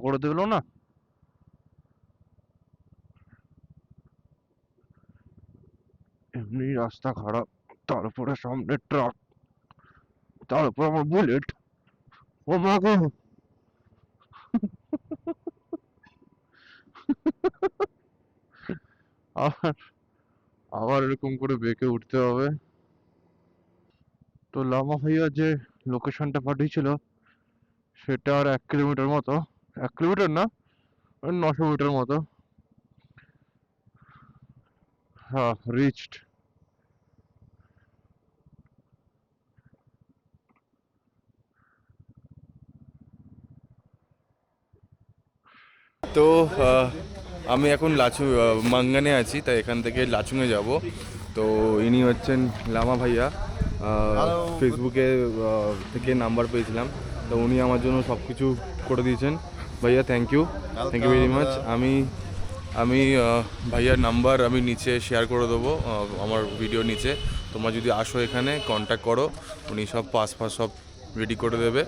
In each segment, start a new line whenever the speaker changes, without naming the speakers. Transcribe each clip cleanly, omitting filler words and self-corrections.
করে দিল না। এমনি রাস্তা খারাপ, তারপরে সামনে ট্রাক, তারপর আমার বুলেট। ও মা গো! আবার আবার এরকম করে বেঁকে উঠতে হবে। তো লামা ভাইয়া যে লোকেশনটা পাঠিয়েছিল সেটা আর 1 কিলোমিটার মতো, 1 কিলোমিটার না, ওই 900 মিটার মতো। হ্যাঁ, রিচড।
তো আমি এখন মাঙ্গানে আছি, তাই এখান থেকে লাচুংয়ে যাব। তো ইনি হচ্ছেন লামা ভাইয়া। ফেসবুকে থেকে নাম্বার পেয়েছিলাম, তো উনি আমার জন্য সব কিছু করে দিয়েছেন। ভাইয়া thank you, thank you very much. আমি আমি ভাইয়ার নাম্বার আমি নিচে শেয়ার করে দেবো, আমার ভিডিও নিচে। তোমরা যদি আসো এখানে কন্ট্যাক্ট করো, উনি সব পাস সব রেডি করে দেবে।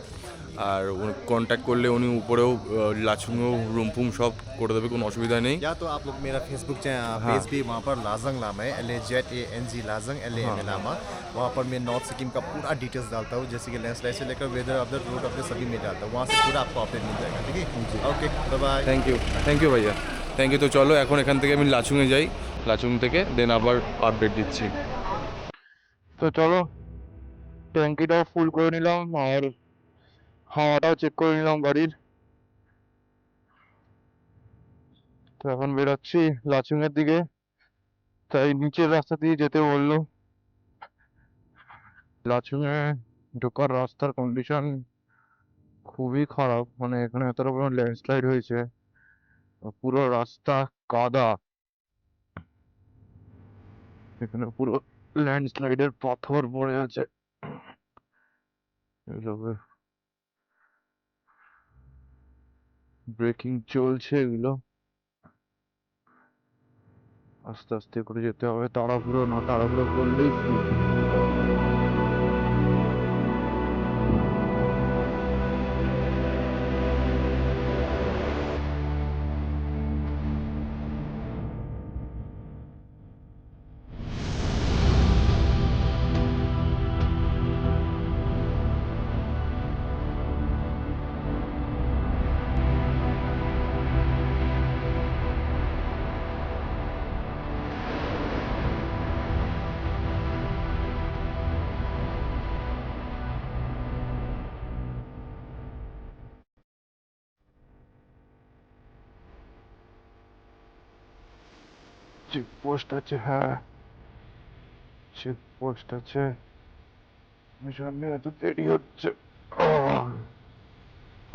আর কন্ট্যাক্ট করলে উনি উপরেও লাচুংও রুমফুম সব করে দেবে, কোনো অসুবিধা নেই।
या तो आप लोग मेरा फेसबुक
हाँ
पेज भी वहाँ पर लाजंग लामा है, LAZANG लाजंग LAM
हाँ
लामा। वहाँ पर मैं नॉर्थ सिक्किम का पूरा डिटेल्स डालता हूँ, जैसे कि लैंडस्लाइड से लेकर वेदर अपडेट, रोड अपडेट सभी में डालता हूँ। वहाँ से पूरा आपको अपडेट मिल जाएगा, ठीक है?
जी
okay, bye bye.
Thank you ভাইয়া, থ্যাংক ইউ। তো চলো এখন এখান থেকে আমি লাচুংয়ে যাই, লাচুং থেকে দেন আবার আপডেট দিচ্ছি।
তো চলো, ট্যাঙ্কিটাও ফুল করে নিলাম আর হাওয়াটাও চেক করে নিলাম গাড়ির। তো এখন বেরোচ্ছি লাচুং এর দিকে। তাই নিচের রাস্তা দিয়ে যেতে বললো। লাচুং এ ঢোকার রাস্তার কন্ডিশন খুবই খারাপ, মানে এখানে এতটা বড় ল্যান্ডস্লাইড হয়েছে, পুরো রাস্তা কাদা। এখানে পুরো ল্যান্ডস্লাইডের পাথর পড়ে আছে। এগুলো ব্রেকিং চলছে, এগুলো আস্তে আস্তে করে যেতে হবে, তাড়াহুড়ো না, তাড়াহুড়ো করলেই ভুল। চেকপোস্ট আছে, হ্যাঁ চেকপোস্ট আছে। সামনে এত দেরি হচ্ছে।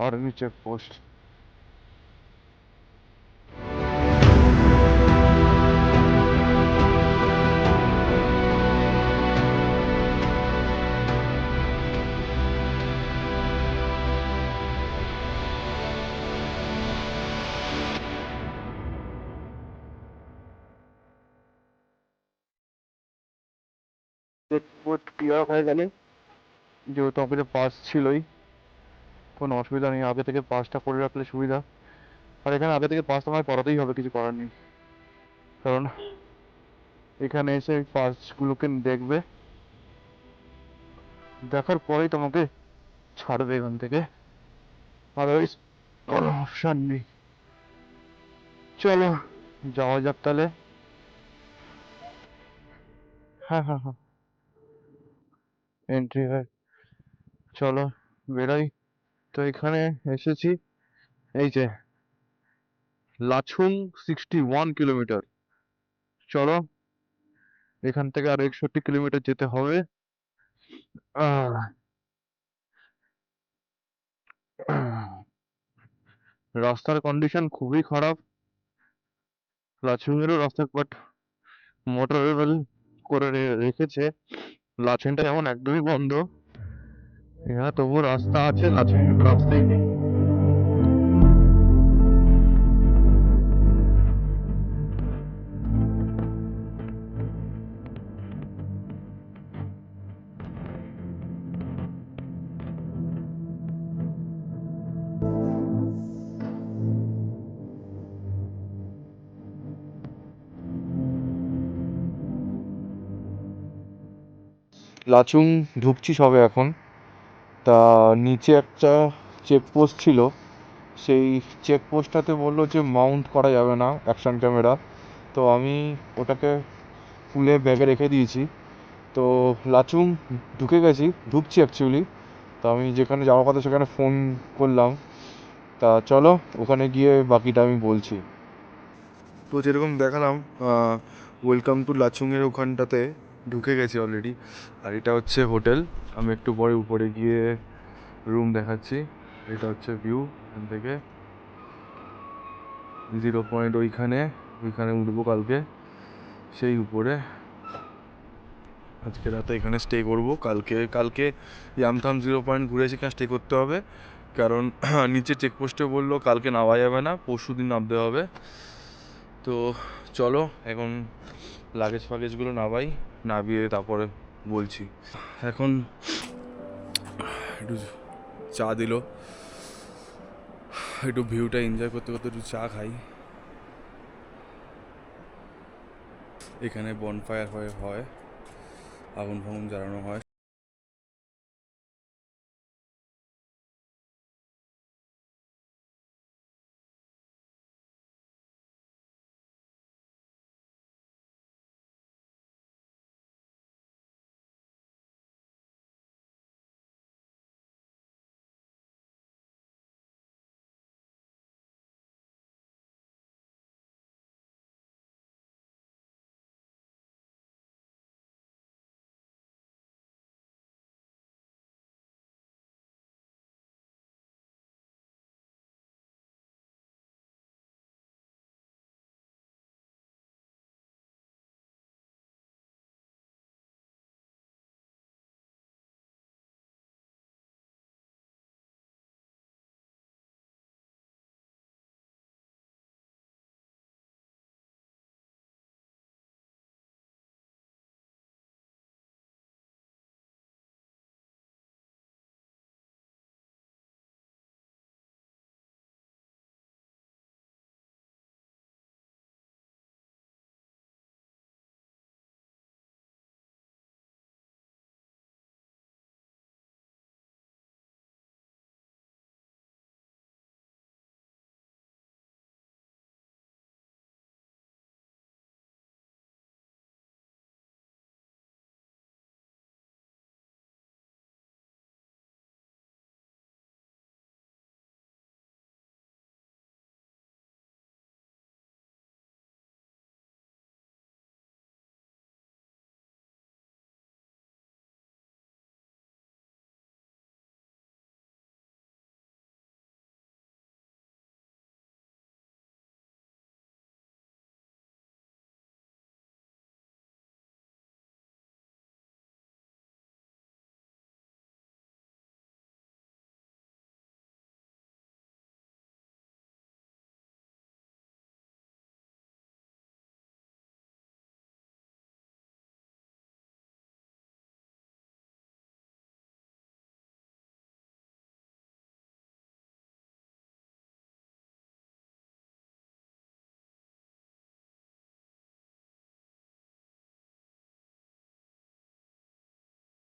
Army checkpost. চেকপোস্ট ক্লিয়ার হয়ে গেলে, যেহেতু অফিসে পাস ছিলই, কোনো অসুবিধা নেই। আগে থেকে পাসটা করে রাখলে সুবিধা। আর এখানে আগে থেকে পাস তোমায় করাতেই হবে, কিছু করার নেই। কারণ এখানে এসে পাসগুলোকে দেখবে, দেখার পরেই তোমাকে ছাড়বে এখান থেকে, আদারওয়াইজ কোনো অপশান নেই। চলো যাওয়া যাক তাহলে। হ্যাঁ হ্যাঁ হ্যাঁ, এন্ট্রি হয়। চলো বেরোই। তো এখানে এসেছি, এই যে লাচুং 61 কিলোমিটার। চলো এখান থেকে আর 61 কিলোমিটার যেতে হবে। আহ, রাস্তার কন্ডিশন খুবই খারাপ, লাচুং এরও রাস্তা, বাট মোটরেবল করে রেখেছে। লাচুংটা যেমন একদমই বন্ধ, এখানে তবুও রাস্তা আছে, লাচুং রাস্তাই নেই। লাচুং ঢুকছি সবে এখন। তা নিচে একটা চেকপোস্ট ছিল, সেই চেকপোস্টটাতে বললো যে মাউন্ট করা যাবে না অ্যাকশন ক্যামেরা। তো আমি ওটাকে খুলে ব্যাগে রেখে দিয়েছি। তো লাচুং ঢুকছি অ্যাকচুয়ালি। তো আমি যেখানে যাওয়ার কথা সেখানে ফোন করলাম। তা চলো ওখানে গিয়ে বাকিটা আমি বলছি। তো যেরকম দেখালাম, ওয়েলকাম টু লাচুংয়ের ওখানটাতে ঢুকে গেছি অলরেডি। আর এটা হচ্ছে হোটেল। আমি একটু পরে উপরে গিয়ে রুম দেখাচ্ছি। এটা হচ্ছে ভিউ এখান থেকে। 0 পয়েন্ট ওইখানে উঠবো কালকে, সেই উপরে। আজকে রাতে এখানে স্টে করবো। কালকে ইয়ামথাম 0 পয়েন্ট ঘুরে সেখানে স্টে করতে হবে, কারণ নিচে চেকপোস্টে বললো কালকে নামা যাবে না, পরশু দিন নামতে হবে। তো চলো এখন লাগেজগুলো নামিয়ে তারপরে বলছি। এখন একটু চা দিল, একটু ভিউটা এনজয় করতে করতে একটু চা খাই। এখানে বনফায়ার হয়, আগুন ফাগুন জ্বালানো হয়।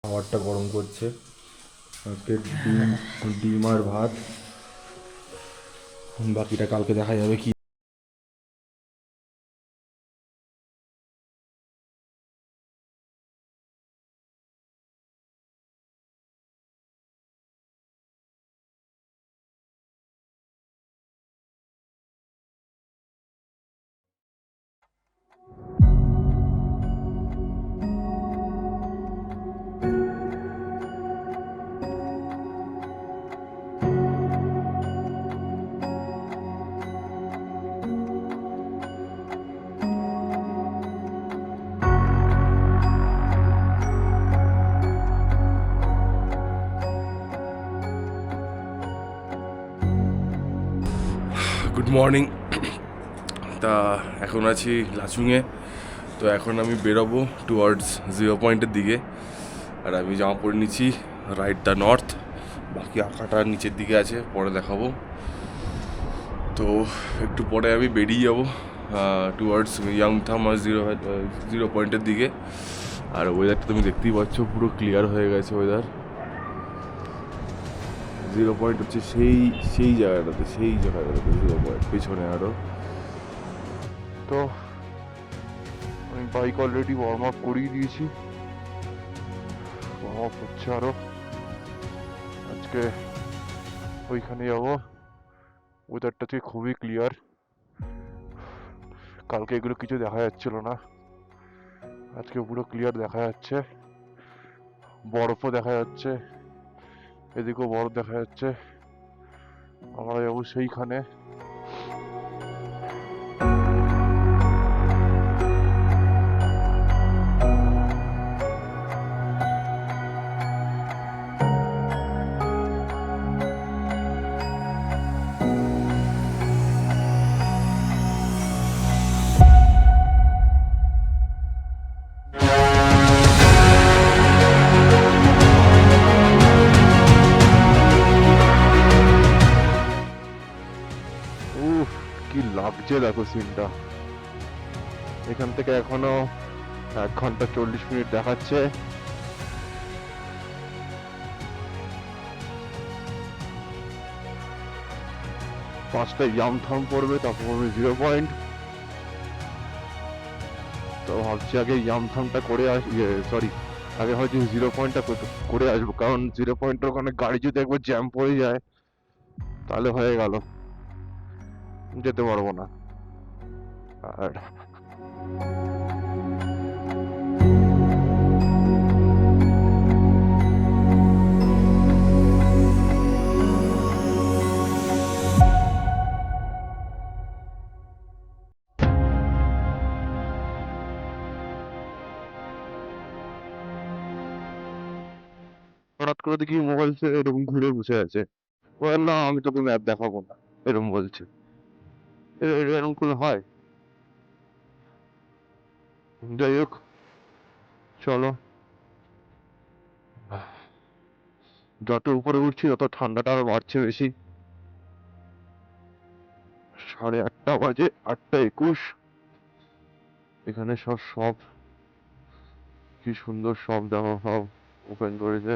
খাবারটা গরম করছে, আজকে ডিম আর ভাত। বাকিটা কালকে দেখা যাবে কি। Good morning. তা এখন আছি লাচুংয়ে। তো এখন আমি বেরোবো টুয়ার্ডস 0 পয়েন্টের দিকে। আর আমি জামা পরে নিচ্ছি রাইট দ্য নর্থ, বাকি আঁকাটা নিচের দিকে আছে, পরে দেখাবো। তো একটু পরে আমি বেরিয়ে যাবো টুয়ার্ডস ইয়াংথাম আর 0 পয়েন্টের দিকে।
আর ওয়েদারটা তুমি দেখতেই পাচ্ছ, পুরো ক্লিয়ার হয়ে গেছে ওয়েদার। 0 পয়েন্ট হচ্ছে সেই জায়গাটাতে 0 পয়েন্ট পেছনে আরো।
তো আমি বাইক অলরেডি ওয়ার্ম আপ করিয়ে দিয়েছি, ওয়ার্ম আপ হচ্ছে আরো। আজকে ওইখানে যাবো, ওয়েদারটা আজকে খুবই ক্লিয়ার। কালকে এগুলো কিছু দেখা যাচ্ছিল না, আজকে পুরো ক্লিয়ার দেখা যাচ্ছে, বরফও দেখা যাচ্ছে, এদিকেও বরফ দেখা যাচ্ছে। আমরা যাবো সেইখানে। উফ, কি লাগছে দেখো সিনটা। এখান থেকে এখনো 1 ঘন্টা 40 মিনিট দেখাচ্ছে। পাঁচটা ইয়ামথাম পড়বে, তারপর পড়বে 0 পয়েন্ট। তো ভাবছি আগে ইয়ামথামটা করে সরি, আগে হয়তো 0 পয়েন্টটা করে আসবো, কারণ 0 পয়েন্টের ওখানে গাড়ি যদি একবার জ্যাম পড়ে যায় তাহলে হয়ে গেল, যেতে পারবো না। আর হঠাৎ করে দেখি মোবাইল এরকম ঘুরে বসে আছে, বলে না আমি তোকে ম্যাপ দেখাবো না, এরকম বলছে। এরকম করে হয়? যাই হোক, চলো। যত উপরে উঠছি তত ঠান্ডাটা আরো বাড়ছে বেশি। 8:30 বাজে, 8:21। এখানে সব কি সুন্দর, সব দেখো, সব ওপেন করেছে।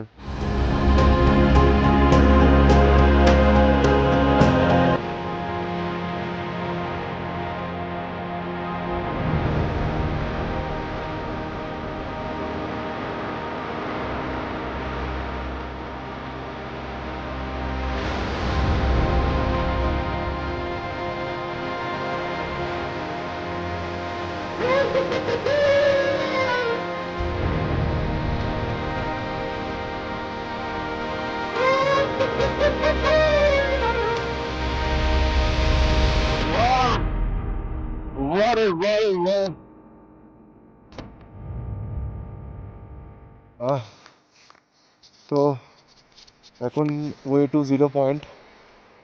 বারে বারে বারে। তো এখন ওয়ে টু 0 পয়েন্ট।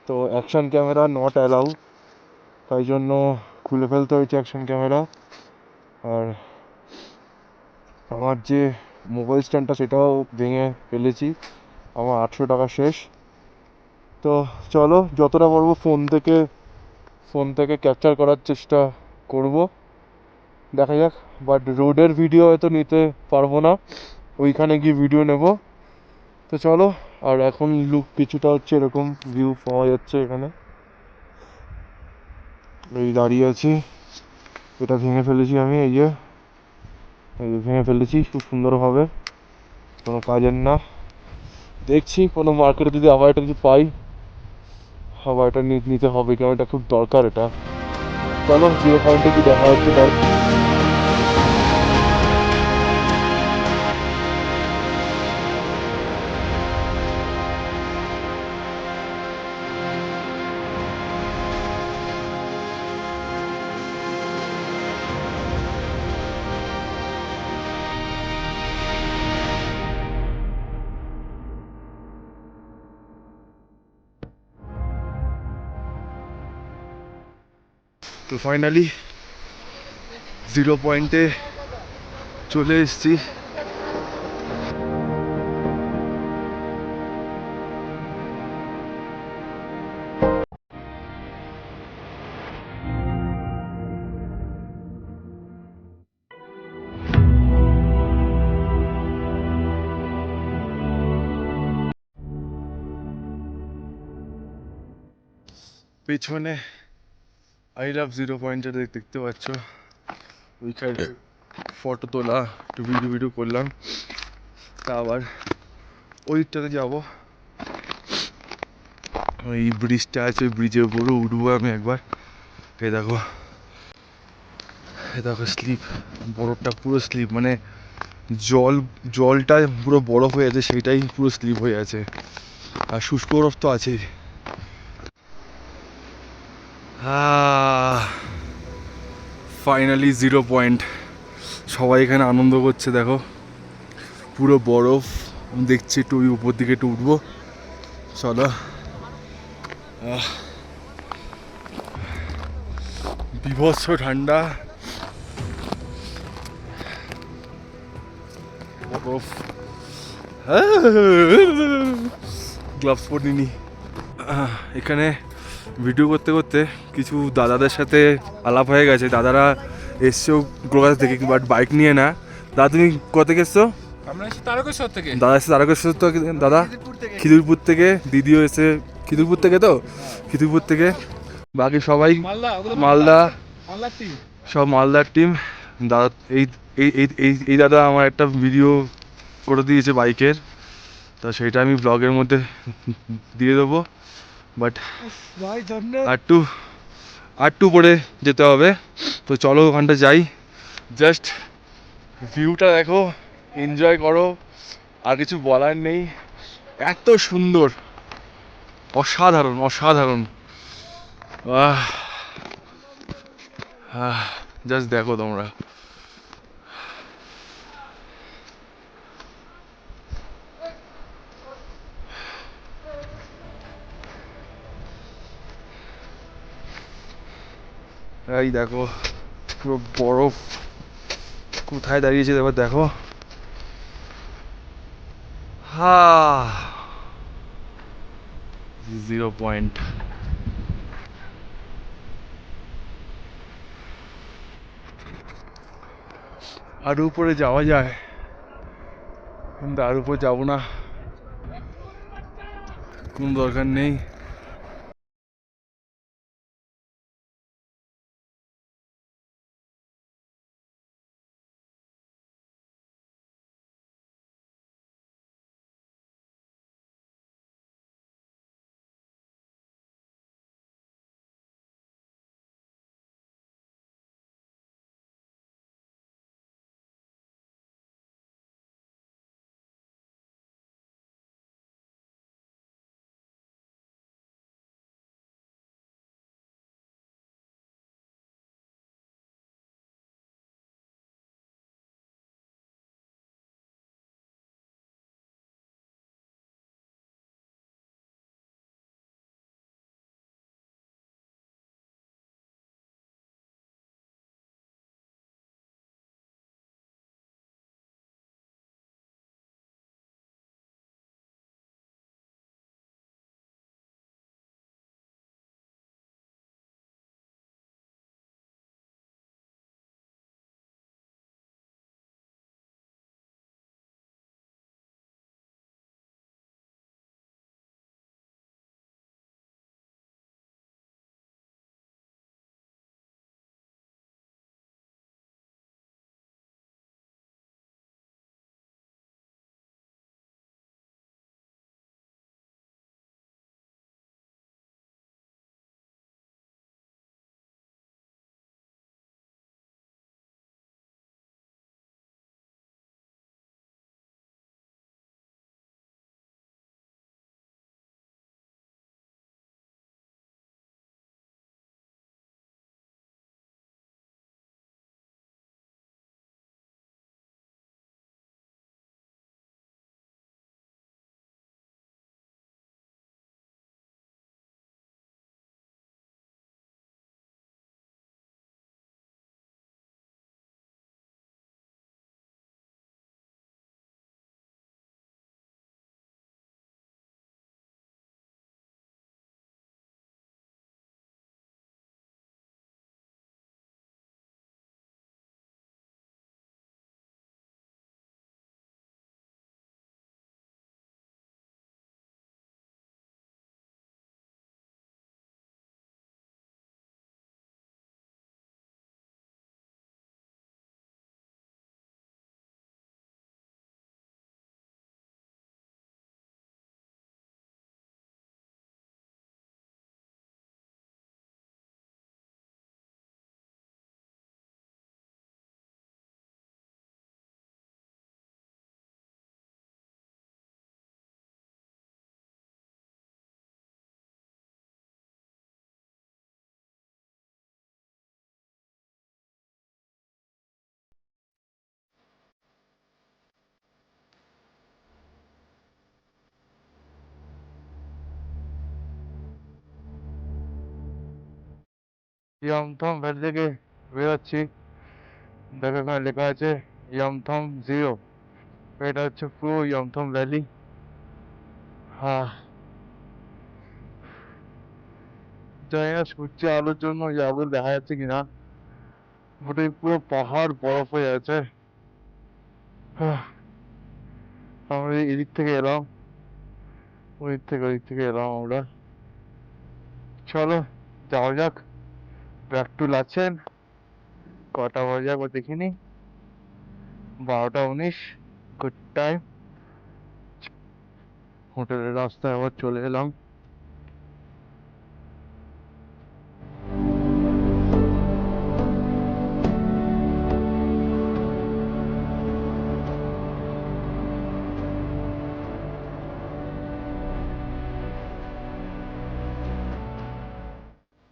তো অ্যাকশন ক্যামেরা নট অ্যালাউ, তাই জন্য খুলে ফেলতে হয়েছে অ্যাকশন ক্যামেরা। আর আমার যে মোবাইল স্ট্যান্ডটা সেটাও ভেঙে ফেলেছি, আমার 800 টাকা শেষ। তো চলো যতটা পারবো ফোন থেকে ক্যাপচার করার চেষ্টা করব, দেখা যাক। বাট রোডের ভিডিও হয়তো নিতে পারবো না, ওইখানে গিয়ে ভিডিও নেব। তো চলো। আর এখন লুক কিছুটা হচ্ছে এরকম ভিউ পাওয়া যাচ্ছে এখানে, এই দাঁড়িয়ে আছি। এটা ভেঙে ফেলেছি আমি, এই যে ভেঙে ফেলেছি খুব সুন্দরভাবে, কোনো কাজের না। দেখছি কোনো মার্কেটে যদি আবার এটা যদি পাই, আবার এটা নিতে হবে, কারণ এটা খুব দরকার এটা। চলো 0 পয়েন্টে কি দেখা হচ্ছে তার। তো ফাইনালি 0 পয়েন্টে চলে এসেছি।
পেছনে আই লাভ জিরো পয়েন্টটা দেখতে পাচ্ছ, ওইখানে ফটো তোলা, একটু ভিডিও করলাম। তা আবার ওই দিকটাতে যাবো, ওই ব্রিজটা আছে, ওই ব্রিজের উপরে উঠবো আমি একবার। এ দেখো, এ দেখো স্লিপ, বরফটা পুরো স্লিপ, মানে জলটা পুরো বরফ হয়ে আছে, সেটাই পুরো স্লিপ হয়ে আছে। আর শুষ্ক বরফ তো আছেই। ফাইনালি জিরো পয়েন্ট, সবাই এখানে আনন্দ করছে দেখো, পুরো বরফ। আমি দেখছি একটু ওই উপর দিকে একটু উঠবো, চলো। বিভৎস ঠান্ডা, বরফ, গ্লাভস পরিনি। এখানে ভিডিও করতে করতে কিছু দাদাদের সাথে আলাপ হয়ে গেছে। দাদারা এসছো কলকাতা থেকে, বাট বাইক নিয়ে না। দাদা তুমি কোথা থেকে এসছো?
আমরা এসেছি তারকেশ্বর থেকে।
দাদা এসছে তারকেশ্বর তো, দাদা খিদিরপুর থেকে, দিদিও এসে খিদিরপুর থেকে, তো খিদিরপুর থেকে। বাকি সবাই
মালদা, ওগুলো
মালদা,
মালদার টিম।
সব মালদার টিম। দাদা এই এই এই এই- এই দাদা আমার একটা ভিডিও করে দিয়েছে বাইকের, তো সেইটা আমি ব্লগের মধ্যে দিয়ে দেবো। বাট
ভাই ধন্যবাদ।
আর টু পরে যেতে হবে, তো চলো ওখানটা যাই। জাস্ট ভিউটা দেখো, এনজয় করো, আর কিছু বলার নেই। এত সুন্দর, অসাধারণ অসাধারণ। জাস্ট দেখো তোমরা। এই দেখো পুরো বরফ, কোথায় দাঁড়িয়েছে এবার দেখো। Zero point. আর উপরে যাওয়া যায়, কিন্তু আর উপরে যাবো না, কোনো দরকার নেই।
ইয়ামথং ভ্যালি থেকে বেরোচ্ছি। দেখো এখানে লেখা আছে ইয়ামথং 0। এটা হচ্ছে পুরো ইয়ামথং ভ্যালি। হ্যাঁ, জানি না সূর্য আলোর জন্য যাবো দেখা যাচ্ছে কিনা। ওটাই পুরো পাহাড় বরফ হয়ে আছে। হ্যাঁ, আমরা এদিক থেকে এলাম, ওদিক থেকে এলাম আমরা। চলো যাওয়া যাক ব্যাক টু লাচেন। কটা বাজে একবার দেখিনি, 12টা 19। Good time. হোটেলের রাস্তায় আবার চলে এলাম।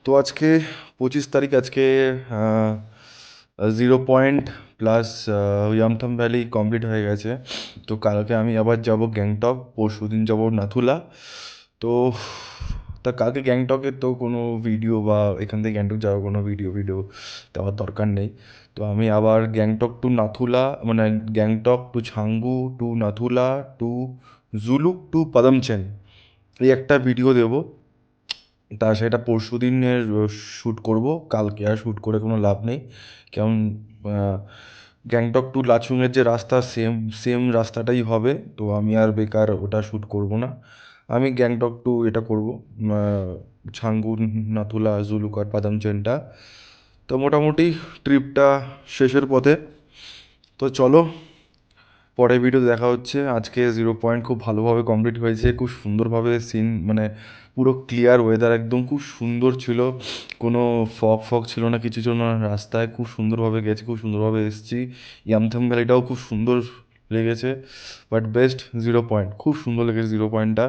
তো আজকে 25 তারিখ, আজকে 0 point plus Yumthang valley complete হয়ে গেছে। তো কালকে আমি আবার যাব গ্যাংটক, পরশু দিন যাব নাথুলা। তো কালকে গ্যাংটকের তো কোনো ভিডিও বা এখান থেকে গ্যাংটক যাওয়ার কোনো ভিডিও দেওয়ার দরকার নেই। তো আমি আবার গ্যাংটক টু নাথুলা, মানে Gangtok to Changu to Nathula to Zuluk to Padamchen, এই একটা ভিডিও দেবো। সেটা পরশু দিনের শ্যুট করব, কালকে আর শ্যুট করে কোনো লাভ নেই। কারণ গ্যাংটক টু লাচুংয়ের যে রাস্তা, সেম রাস্তাটাই হবে। তো আমি আর বেকার ওটা শ্যুট করব না। আমি গ্যাংটক টু এটা করব, ছাঙ্গু, নাথুলা, জুলুক আর পাদামচেনটা। তো মোটামুটি ট্রিপটা শেষের পথে। তো চলো, পরের ভিডিও দেখা হচ্ছে। আজকে 0 পয়েন্ট খুব ভালোভাবে কমপ্লিট হয়েছে, খুব সুন্দরভাবে সিন, মানে পুরো ক্লিয়ার ওয়েদার, একদম খুব সুন্দর ছিল। কোনো ফগ ছিল না, কিছু ছিল না রাস্তায়। খুব সুন্দরভাবে গেছি, খুব সুন্দরভাবে এসেছি। ইয়ামথাং ভ্যালিটাও খুব সুন্দর লেগেছে। বাট বেস্ট 0 পয়েন্ট, খুব সুন্দর লেগেছে 0 পয়েন্টটা।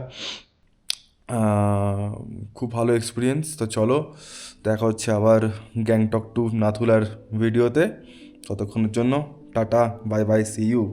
খুব ভালো এক্সপিরিয়েন্স। তো চলো, দেখা হচ্ছে আবার গ্যাংটক টু নাথুলার ভিডিওতে। ততক্ষণের জন্য tata, bye bye, see you.